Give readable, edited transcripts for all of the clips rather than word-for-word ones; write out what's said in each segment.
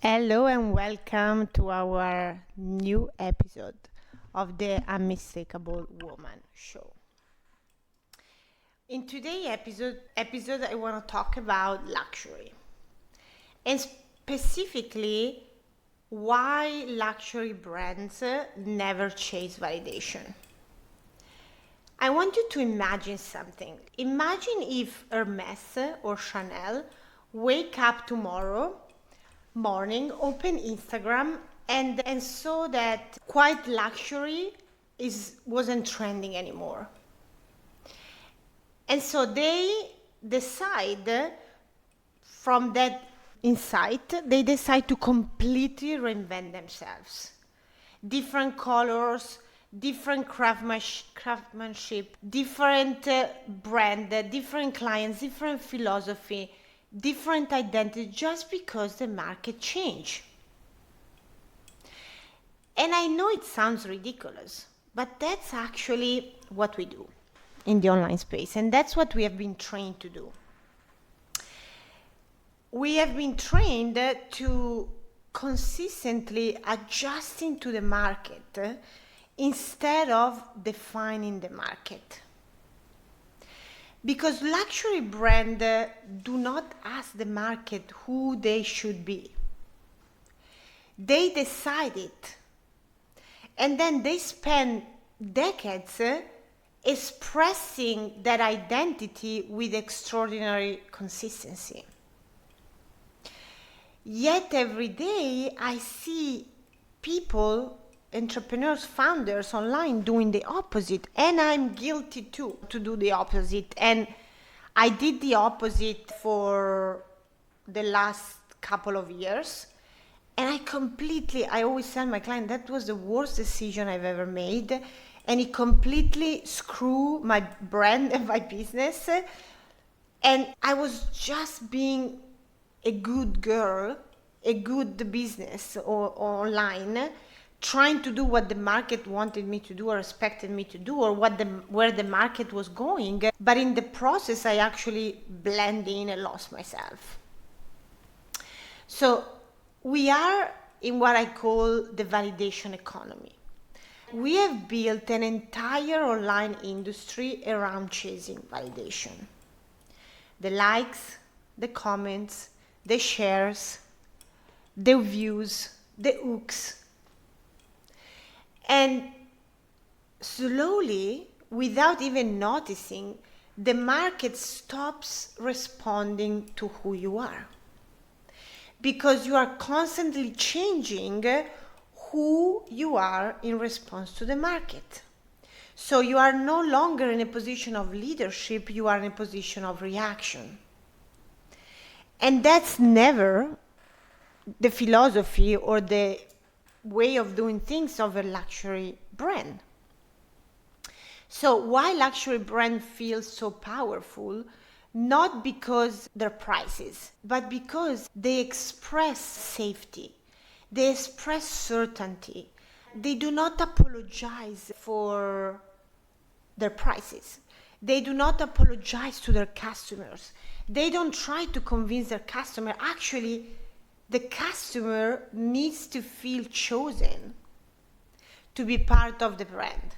Hello and welcome to our new episode of the Unmistakable Woman Show. In today's episode I want to talk about luxury and specifically why luxury brands never chase validation. I want you to imagine something. Imagine if Hermès or Chanel wake up tomorrow morning, open Instagram and saw that quiet luxury wasn't trending anymore. And so they decide, from that insight, they decide to completely reinvent themselves. Different colors, different craftsmanship, different brand, different clients, different philosophy, different identity, just because the market changed. And I know it sounds ridiculous, but that's actually what we do in the online space, and that's what we have been trained to do. We have been trained to consistently adjusting to the market instead of defining the market. Because luxury brands do not ask the market who they should be. They decide it. And then they spend decades expressing that identity with extraordinary consistency. Yet every day I see people, entrepreneurs, founders online doing the opposite, and I'm guilty too to do the opposite. And I did the opposite for the last couple of years, and I always tell my client that was the worst decision I've ever made, and it completely screwed my brand and my business. And I was just being a good girl, a good business or online, trying to do what the market wanted me to do or expected me to do, or where the market was going. But in the process, I actually blended in and lost myself. So we are in what I call the validation economy. We have built an entire online industry around chasing validation. The likes, the comments, the shares, the views, the hooks. And slowly, without even noticing, the market stops responding to who you are. Because you are constantly changing who you are in response to the market. So you are no longer in a position of leadership, you are in a position of reaction. And that's never the philosophy or the way of doing things of a luxury brand. So why luxury brand feels so powerful? Not because their prices, but because they express safety, they express certainty. They do not apologize for their prices. They do not apologize to their customers. They don't try to convince their customer. Actually, the customer needs to feel chosen to be part of the brand.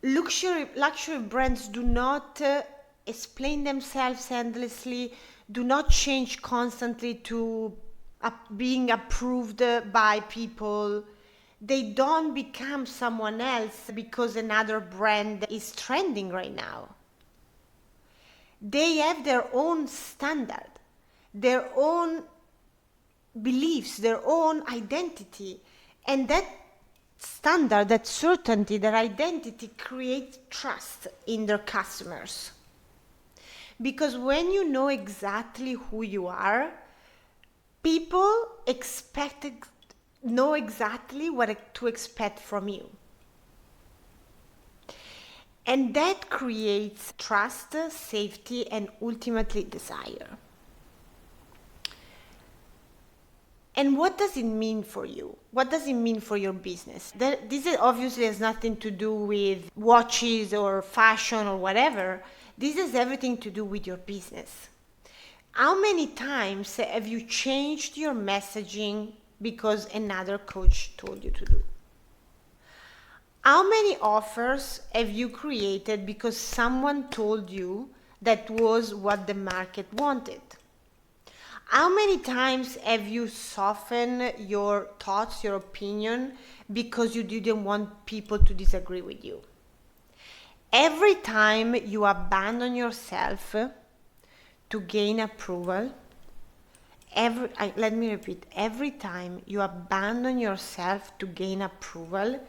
Luxury brands do not explain themselves endlessly, do not change constantly to being approved by people. They don't become someone else because another brand is trending right now. They have their own standard, their own beliefs, their own identity. And that standard, that certainty, that identity creates trust in their customers. Because when you know exactly who you are, people know exactly what to expect from you. And that creates trust, safety, and ultimately desire. And what does it mean for you? What does it mean for your business? This obviously has nothing to do with watches or fashion or whatever. This has everything to do with your business. How many times have you changed your messaging because another coach told you to do? How many offers have you created because someone told you that was what the market wanted? How many times have you softened your thoughts, your opinion, because you didn't want people to disagree with you? Every time you abandon yourself to gain approval, let me repeat, every time you abandon yourself to gain approval,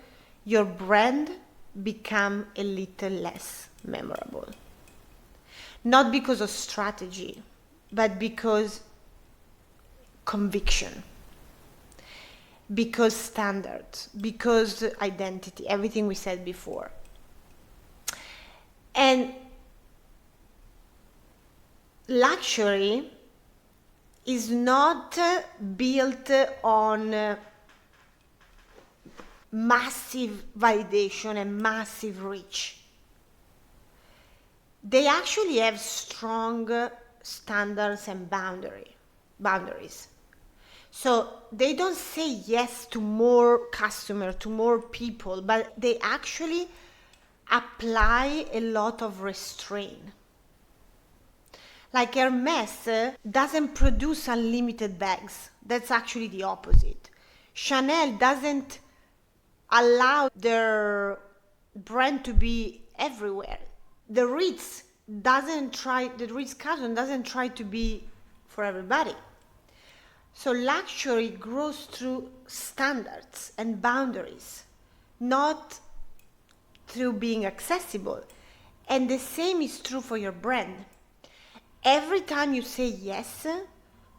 your brand becomes a little less memorable. Not because of strategy, but because conviction, because standards, because identity, everything we said before. And luxury is not built on massive validation and massive reach. They actually have strong standards and boundaries. So they don't say yes to more customers, to more people, but they actually apply a lot of restraint. Like Hermès doesn't produce unlimited bags. That's actually the opposite. Chanel doesn't allow their brand to be everywhere. The Ritz Carlton doesn't try to be for everybody. So luxury grows through standards and boundaries, not through being accessible. And the same is true for your brand. Every time you say yes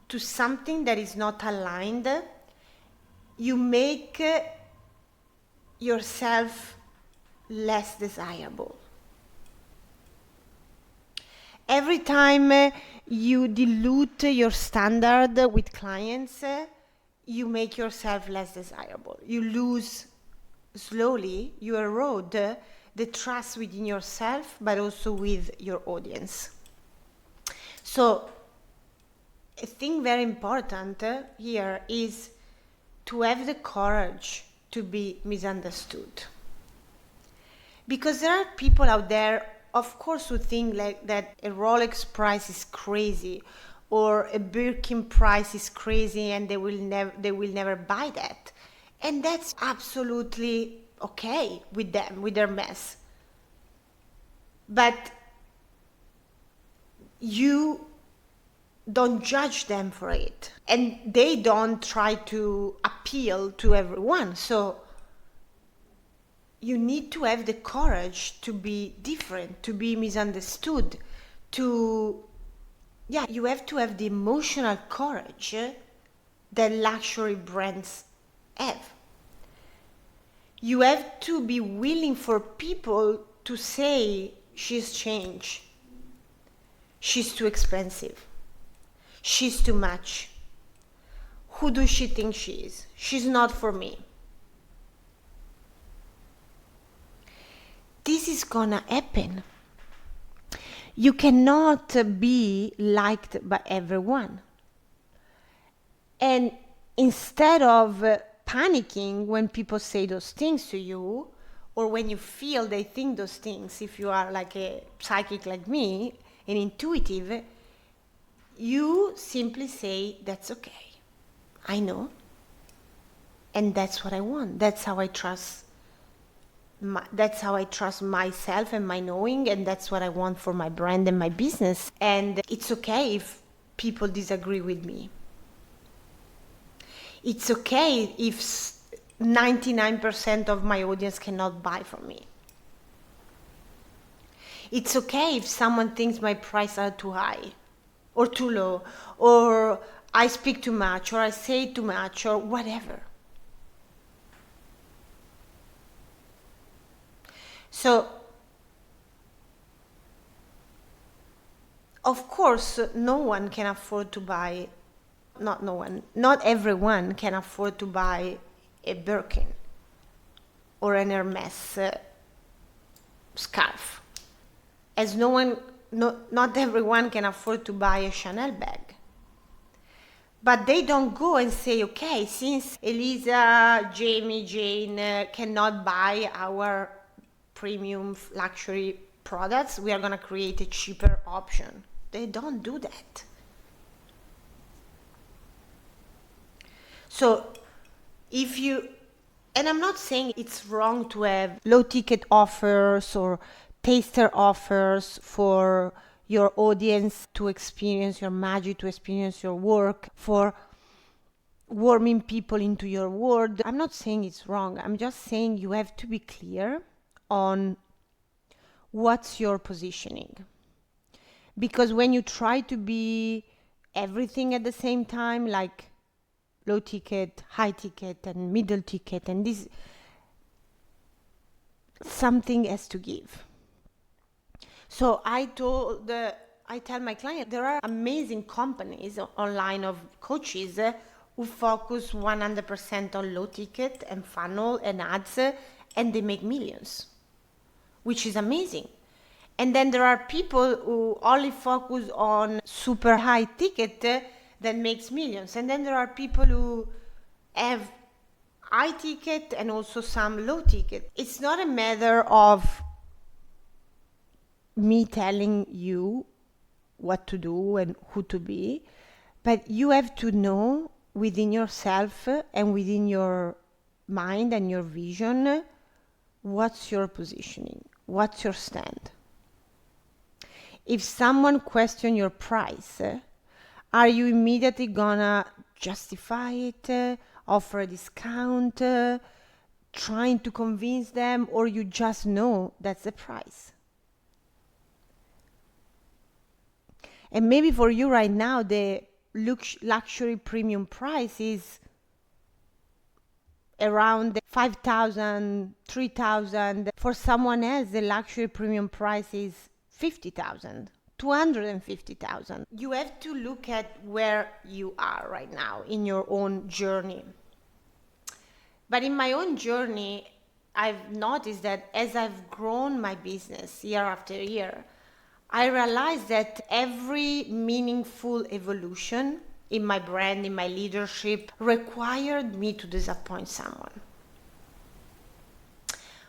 to something that is not aligned, you make yourself less desirable. Every time you dilute your standard with clients, you make yourself less desirable. You lose slowly, you erode the trust within yourself, but also with your audience. So, a thing very important here is to have the courage to be misunderstood. Because there are people out there, of course, who think like that a Rolex price is crazy or a Birkin price is crazy and they will never buy that. And that's absolutely okay with them, with their mess. But you don't judge them for it. And they don't try to appeal to everyone. So you need to have the courage to be different, to be misunderstood, you have to have the emotional courage that luxury brands have. You have to be willing for people to say, she's changed, she's too expensive, she's too much, who does she think she is? She's not for me. This is gonna happen. You cannot be liked by everyone. And instead of panicking when people say those things to you, or when you feel they think those things, if you are like a psychic like me, an intuitive, you simply say, that's okay. I know. And that's what I want. That's how I trust. That's how I trust myself and my knowing, and that's what I want for my brand and my business. And it's okay if people disagree with me. It's okay if 99% of my audience cannot buy from me. It's okay if someone thinks my prices are too high or too low, or I speak too much, or I say too much, or whatever. So, of course, not everyone can afford to buy a Birkin or an Hermès scarf. As no one not everyone can afford to buy a Chanel bag. But they don't go and say, okay, since Elisa, Jamie, Jane cannot buy our premium luxury products, we are going to create a cheaper option. They don't do that. So if you, and I'm not saying it's wrong to have low ticket offers or taster offers for your audience to experience your magic, to experience your work, for warming people into your world. I'm not saying it's wrong. I'm just saying you have to be clear on what's your positioning. Because when you try to be everything at the same time, like low ticket, high ticket, and middle ticket, and this, something has to give. So I tell my client, there are amazing companies online of coaches who focus 100% on low ticket and funnel and ads, and they make millions, which is amazing. And then there are people who only focus on super high ticket that makes millions. And then there are people who have high ticket and also some low ticket. It's not a matter of me telling you what to do and who to be, but you have to know within yourself and within your mind and your vision, what's your positioning, what's your stand. If someone questions your price, are you immediately gonna justify it, offer a discount, trying to convince them, or you just know that's the price? And maybe for you right now, the luxury premium price is around 5,000, 3,000. For someone else, the luxury premium price is 50,000, 250,000. You have to look at where you are right now in your own journey. But in my own journey, I've noticed that as I've grown my business year after year, I realized that every meaningful evolution in my brand, in my leadership, required me to disappoint someone.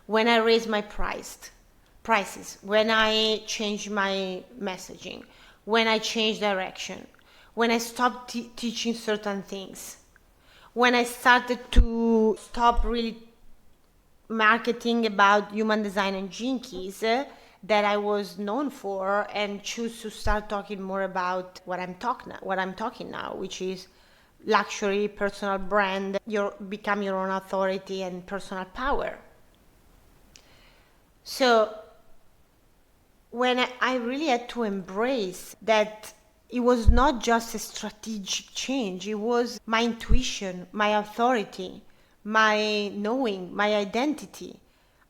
When I raised my prices, when I changed my messaging, when I changed direction, when I stopped teaching certain things, when I started to stop really marketing about human design and gene keys that I was known for, and choose to start talking more about what I'm talking now, which is luxury, personal brand, become your own authority and personal power. So when I really had to embrace that it was not just a strategic change, it was my intuition, my authority, my knowing, my identity.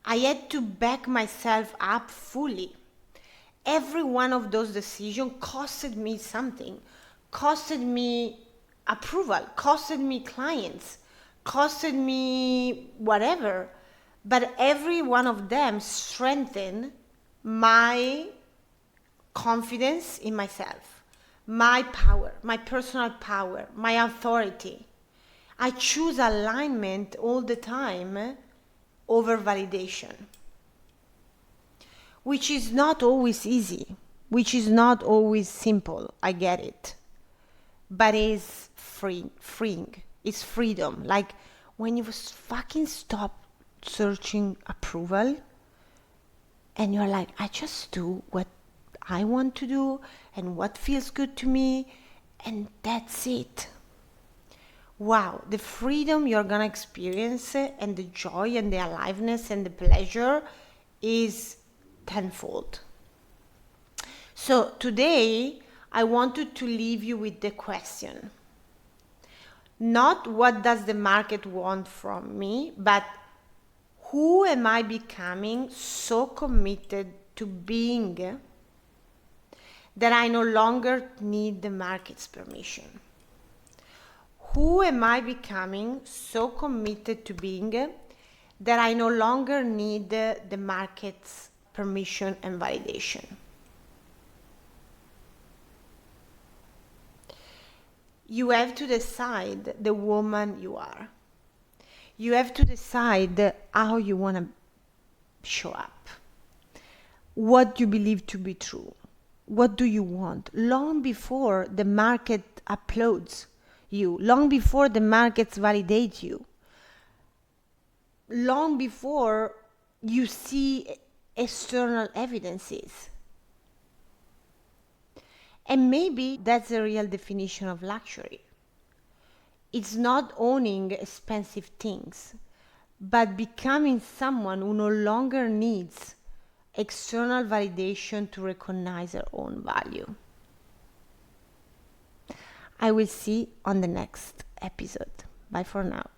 I had to back myself up fully. Every one of those decisions costed me something, costed me approval, costed me clients, costed me whatever. But every one of them strengthened my confidence in myself, my power, my personal power, my authority. I choose alignment all the time over validation, which is not always easy, which is not always simple. I get it, but it's freeing. It's freedom. Like when you fucking stop searching approval and you're like, I just do what I want to do and what feels good to me, and that's it. Wow, the freedom you're gonna experience and the joy and the aliveness and the pleasure is tenfold. So today I wanted to leave you with the question, not what does the market want from me, but who am I becoming so committed to being that I no longer need the market's permission? Who am I becoming so committed to being that I no longer need the market's permission and validation? You have to decide the woman you are. You have to decide how you want to show up. What you believe to be true. What do you want? Long before the market applauds you, long before the markets validate you, long before you see external evidences. And maybe that's the real definition of luxury. It's not owning expensive things, but becoming someone who no longer needs external validation to recognize their own value. I will see you on the next episode. Bye for now.